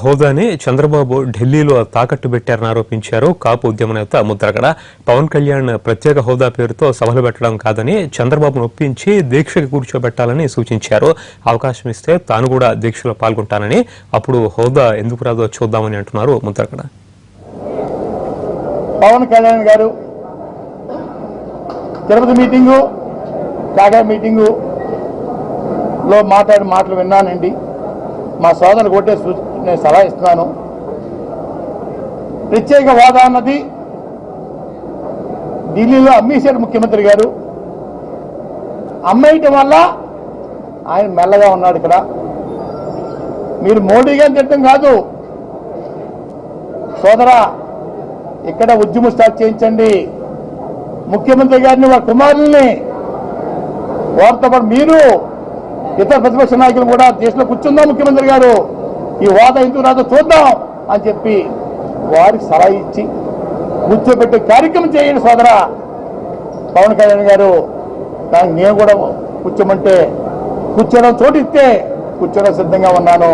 హోదాని చంద్రబాబు ఢిల్లీలో తాకట్టు పెట్టారని ఆరోపించారు కాపు ఉద్యమ నేత ముద్రగడ. పవన్ కళ్యాణ్ ప్రత్యేక హోదా పేరుతో సభలు పెట్టడం కాదని చంద్రబాబును ఒప్పించి దీక్షకు కూర్చోబెట్టాలని సూచించారు. అవకాశం ఇస్తే తాను కూడా దీక్షలో పాల్గొంటానని, అప్పుడు హోదా ఎందుకు రాదో చూద్దామని అంటున్నారు ముద్రగడ. పవన్ కళ్యాణ్ గారు తిరుపతి మీటింగు, కాగా మీటింగు లో మాట్లాడిన మాటలు విన్నానండి. మా సోదరు కొట్టే నేను సలహా ఇస్తున్నాను. ప్రత్యేక హోదా అన్నది ఢిల్లీలో అమ్మేశారు ముఖ్యమంత్రి గారు. అమ్మేయటం వల్ల ఆయన మెల్లగా ఉన్నాడు. ఇక్కడ మీరు మోడీ గారిని తిట్టడం కాదు సోదరా, ఇక్కడ ఉద్యమం స్టార్ట్ చేయించండి. ముఖ్యమంత్రి గారిని వాళ్ళ కుమారుల్ని వారితో పాటు మీరు ఇతర ప్రతిపక్ష నాయకులు కూడా దేశంలో కూర్చుందాం, ముఖ్యమంత్రి గారు ఈ హోదా ఎందుకు రాదో చూద్దాం అని చెప్పి వారికి సలహా ఇచ్చి కూర్చోబెట్టే కార్యక్రమం చేయండి సోదరా. పవన్ కళ్యాణ్ గారు దానికి నేను కూడా కూర్చోమంటే కూర్చోవడం, చోటు ఇస్తే కూర్చోవడం సిద్ధంగా ఉన్నాను.